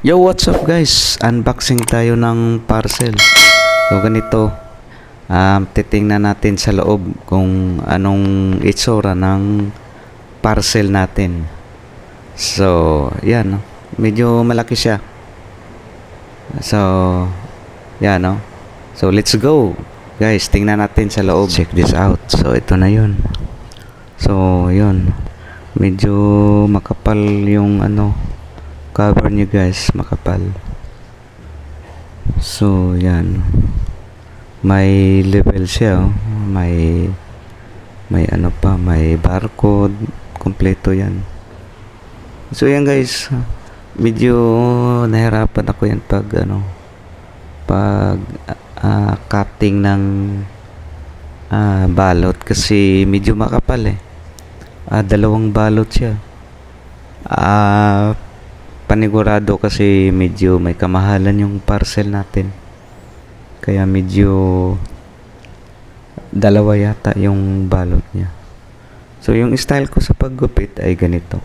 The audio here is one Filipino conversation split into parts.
Yo, what's up guys? Unboxing tayo ng parcel. So ganito, titingnan natin sa loob kung anong itsura ng parcel natin. So, yan, no? Medyo malaki siya. So, yan, no? So, let's go. Guys, tingnan natin sa loob. Check this out. So, ito na yun. So, yun. Medyo makapal yung cover niya guys, makapal. So, yan. May level siya, oh. May may barcode, kompleto yan. So, yan guys. Medyo nahirapan ako yan pag cutting ng balot kasi medyo makapal eh. Dalawang balot siya. Panigurado kasi medyo may kamahalan yung parcel natin. Kaya medyo dalawa yata yung balot niya. So, yung style ko sa paggupit ay ganito.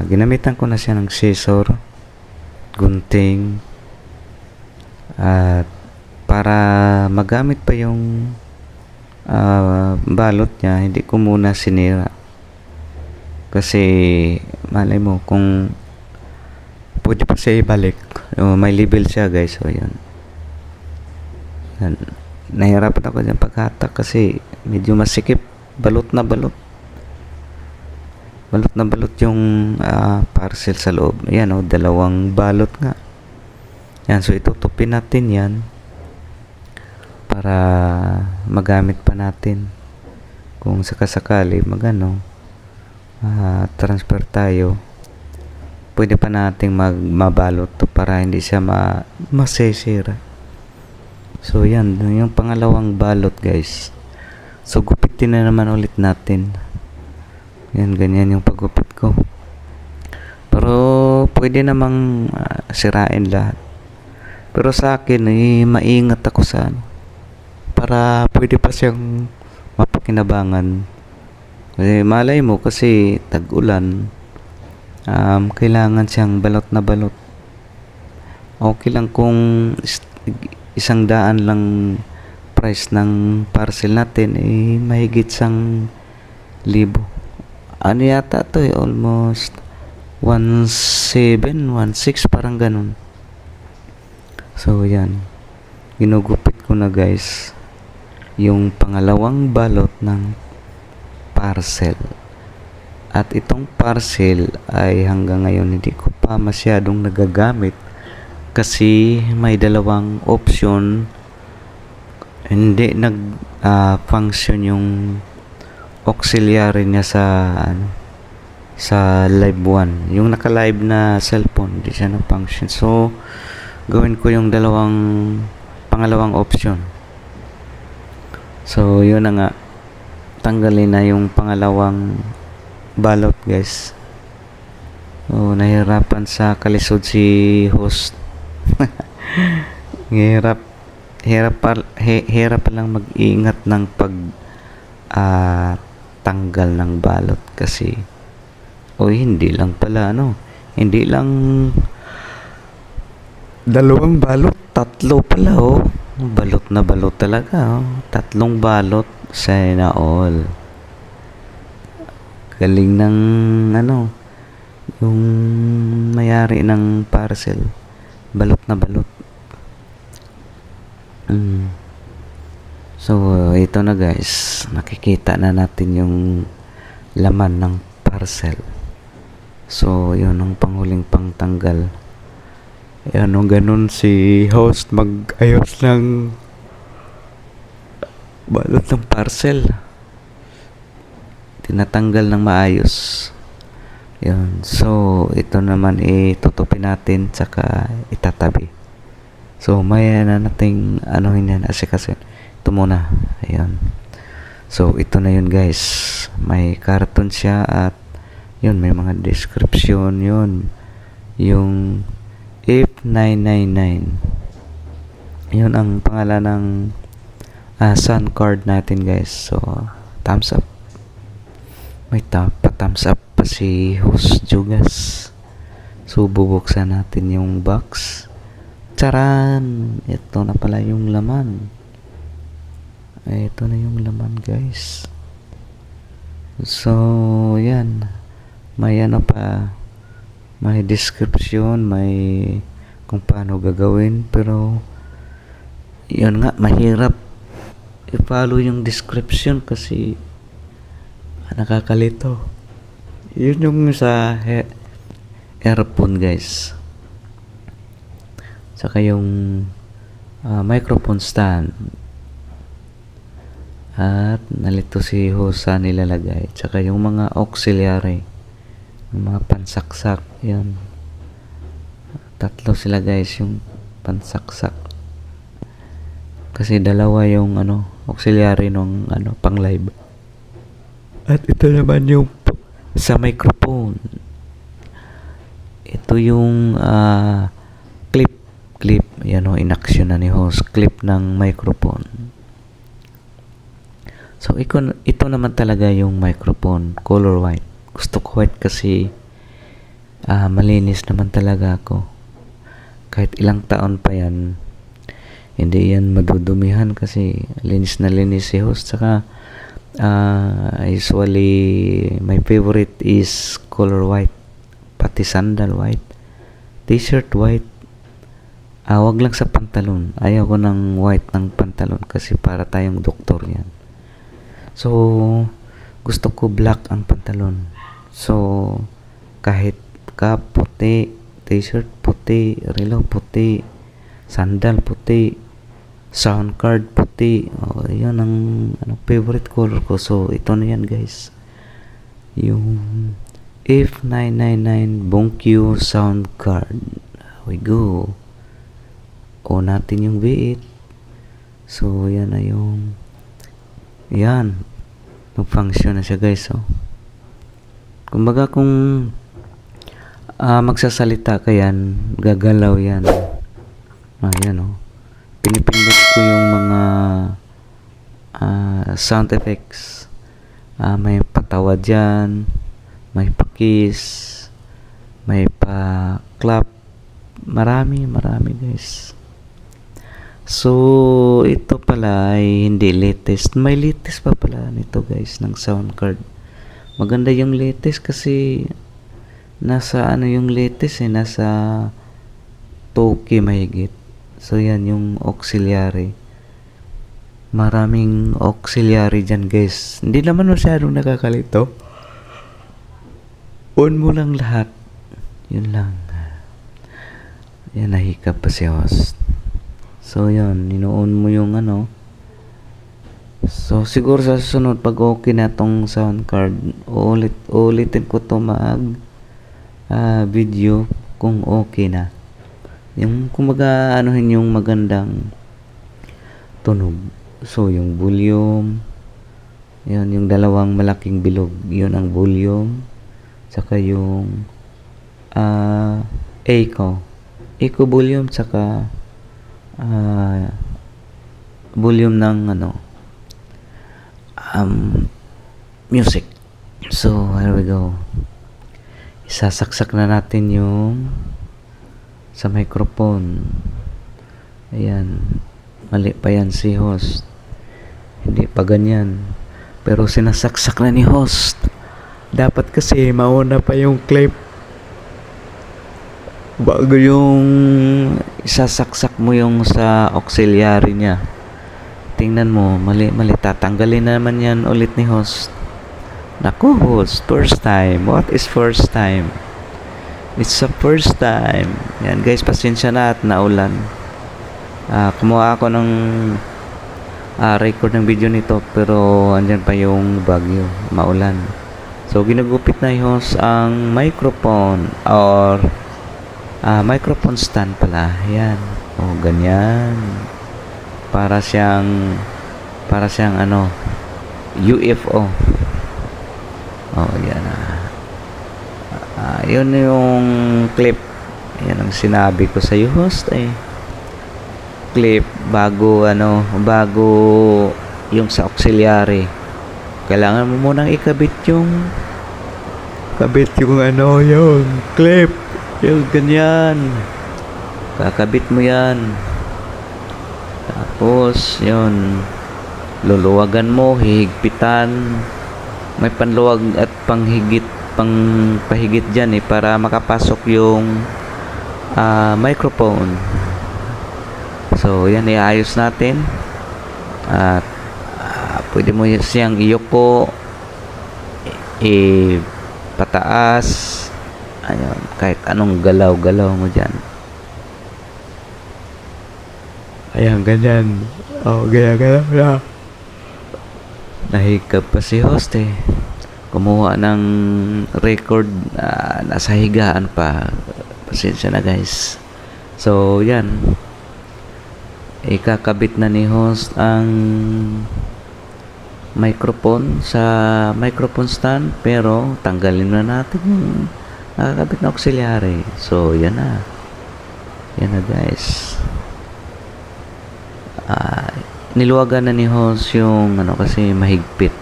Ginamitan ko na siya ng scissor, gunting, at para magamit pa yung balot niya, hindi ko muna sinira. Kasi malay mo kung pwede pa siya ibalik. May label siya guys. So yun. Nahirapan ako dyan paghatak kasi medyo masikip. Balot na balot. Balot na balot yung parcel sa loob. Ayan dalawang balot nga. Yan, so itutupin natin yan para magamit pa natin. Kung sakasakali transfer tayo, pwede pa nating mabalot to para hindi siya masisira. So yan, yung pangalawang balot guys. So gupitin na naman ulit natin. Yan, ganyan yung paggupit ko. Pero pwede namang sirain lahat. Pero sa akin maingat ako sa para pwede pa siyang mapakinabangan. Kasi malay mo kasi tag-ulan, kailangan siyang balot na balot. Okay lang kung 100 lang price ng parcel natin, mahigit 1,000. Ano yata to almost 1,700, 1,600 parang ganun. So yan, ginugupit ko na guys yung pangalawang balot ng parcel. At itong parcel ay hanggang ngayon hindi ko pa masyadong nagagamit kasi may dalawang option. Hindi function yung auxiliary niya sa live 1. Yung naka-live na cellphone, hindi siya na-function. So, gawin ko yung pangalawang option. So, yun na nga. Tanggalin na yung pangalawang balot guys. So, nahirapan sa kalisod si host. hirap pa lang mag-iingat ng tanggal ng balot kasi hindi lang pala hindi lang dalawang balot, tatlo pala balot na balot talaga tatlong balot. Sana all. Galing ng yung mayari ng parcel. Balot na balot. So, ito na guys. Nakikita na natin yung laman ng parcel. So, yun ang panghuling pangtanggal. Ayan, ganun si host mag-ayos ng balot ng parcel. Tinatanggal ng maayos. Yun. So, ito naman itutupin natin saka itatabi. So, maya na nating yan, asikasin. Ito muna. Ayun. So, ito na yun guys. May karton siya at yun, may mga description yun. Yung F999. Yun ang pangalan ng sun card natin guys. So thumbs up. May pa thumbs up pa si host Jugas. So, bubuksan natin yung box. Charan! Ito na pala yung laman. Ito na yung laman, guys. So, yan. May ano pa. May description, may kung paano gagawin. Pero, yun nga, mahirap i-follow yung description kasi nakakalito. Yun yung sa earphone, guys. Saka yung microphone stand. At nalito si host sa nilalagay. Saka yung mga auxiliary. Yung mga pansaksak. Yan. Tatlo sila, guys, yung pansaksak. Kasi dalawa yung auxiliary nung pang live. At ito naman yung sa microphone. Ito yung clip. Yan o, in-action na ni host. Clip ng microphone. So, ito naman talaga yung microphone. Color white. Gusto ko white kasi malinis naman talaga ako. Kahit ilang taon pa yan, hindi yan madudumihan kasi linis na linis si host. Saka, usually, my favorite is color white. Pati sandal white. T-shirt white. Wag lang sa pantalon. Ayaw ko ng white ng pantalon kasi para tayong doktor yan. So, gusto ko black ang pantalon. So, kahit puti, t-shirt puti, relo puti, sandal puti, sound card puti. Yan ang favorite color ko. So, ito na yan, guys. Yung F999 BenQ sound card. Here we go. On natin yung V8. So, yan na yung mag-function na siya, guys. So, kumbaga kung magsasalita ka yan, gagalaw yan. Yan pinipindot ko yung mga sound effects. May patawa dyan, may pa-kiss, may pa-clap. Marami, guys. So, ito pala ay hindi latest. May latest pa pala nito, guys, ng sound card. Maganda yung latest kasi nasa yung latest nasa 2K mahigit. So, yan yung auxiliary. Maraming auxiliary dyan, guys. Hindi naman masyadong nakakalito. On mo lang lahat. Yun lang. Yan, nahikap pa si host. So, yan. Inoon mo yung So, siguro sa susunod, pag okay na tong sound card, ulitin ko to video kung okay na. Yung, kumbaga, yung magandang tunog. So, yung volume, yan, yung dalawang malaking bilog, yun ang volume. Saka yung echo volume, saka volume ng music. So, here we go. Isasaksak na natin yung sa microphone. Ayan. Mali pa yan si host. Hindi pa ganyan. Pero sinasaksak na ni host. Dapat kasi mauna pa yung clip bago yung isasaksak mo yung sa auxiliary niya. Tingnan mo, mali. Tatanggalin na naman yan ulit ni host. Naku, host, first time. What is first time? It's the first time. Yan, guys, pasensya na at naulan. Kumuha ako ng record ng video nito pero andyan pa yung bagyo, maulan. So, ginagupit na yung host ang microphone or microphone stand pala. Yan. Ganyan. Para siyang UFO. Yan. Yun yung clip. Yan ang sinabi ko sa iyo, host. Clip bago yung sa auxiliary. Kailangan mo munang ikabit yung yung clip. Yung ganyan. Kakabit mo yan. Tapos, yun. Luluwagan mo, hihigpitan. May panluwag at pahigit dyan para makapasok yung microphone. So, yan iayos natin. At pwede mo siyang iyuko, pataas, ayun, kahit anong galaw-galaw mo dyan. Ayan, ganyan. Ganyan na. Nahikap pa si host kumuha ng record, nasa higaan pa. Pasensya na guys. So, yan. Ikakabit na ni host ang microphone sa microphone stand, pero tanggalin na natin yung nakakabit na auxiliary. So, yan na. Yan na guys. Niluwagan na ni host yung kasi mahigpit.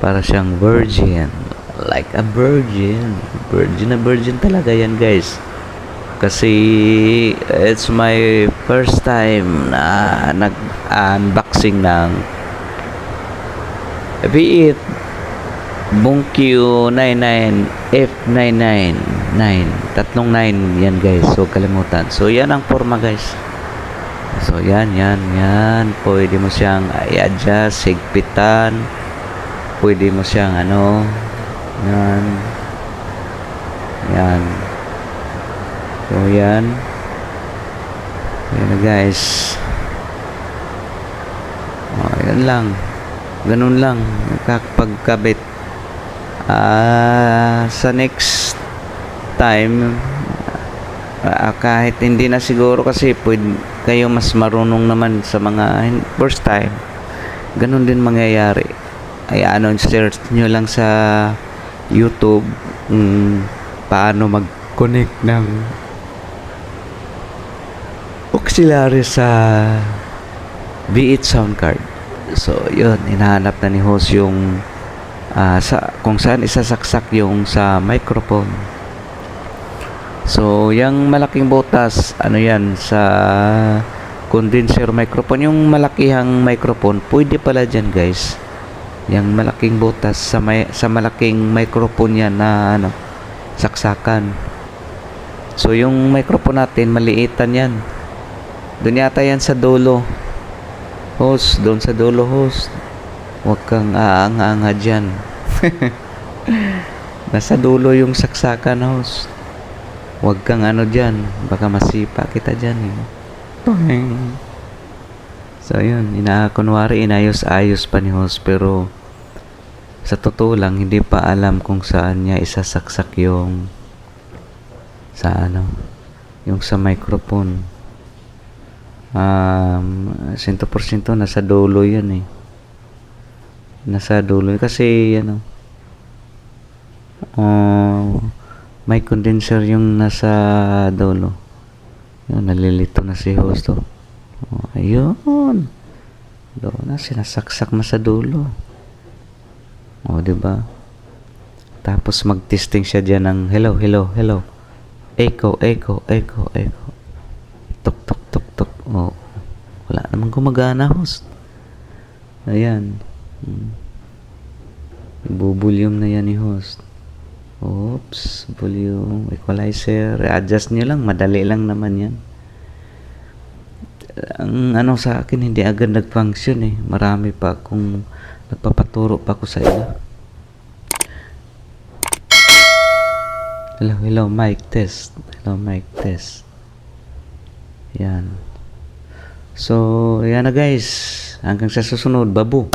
Para siyang virgin. Like a virgin. Virgin na virgin talaga yan guys. Kasi it's my first time na nag-unboxing ng V8 BenQ 99 F999. Tatlong 9 yan guys. So kalimutan. So yan ang forma guys. So yan. Pwede mo siyang i-adjust, higpitan. Pwede mo siyang yan. So yan na guys. Yan lang. Ganun lang pagkabit. Sa next time, kahit hindi na siguro kasi pwede kayo mas marunong naman sa mga first time, ganun din mangyayari. Search nyo lang sa YouTube paano mag-connect ng auxiliary sa V8 sound card. So yun, hinahanap na ni host yung kung saan isasaksak yung sa microphone. So yung malaking butas, yan sa condenser microphone, yung malakihang microphone, pwede pala dyan guys. Yung malaking butas sa malaking microphone yan na saksakan. So yung microphone natin maliitan yan. Doon yata yan sa dulo. Host, doon sa dulo host. Huwag kang aanga-anga dyan. Nasa dulo yung saksakan host. Huwag kang dyan. Baka masipa kita dyan So yun, kunwari inayos-ayos pa ni host, pero sa totoo lang hindi pa alam kung saan niya isasaksak yung yung sa microphone. 100% nasa dulo yan nasa dulo kasi may condenser yung nasa dulo. Yun, nalilito na si host ayun, doon na sinasaksak na sa dulo. Diba? Tapos mag-testing siya dyan ng hello echo tuk wala namang gumagana host. Ayan, volume na yan ni host. Oops, volume equalizer, adjust nyo lang, madali lang naman yan. Ang sa akin hindi agad nag-function marami pa akong nagpapaturo pa ako sa iba. Hello mic test. Yan. So yan na guys, hanggang sa susunod, babu.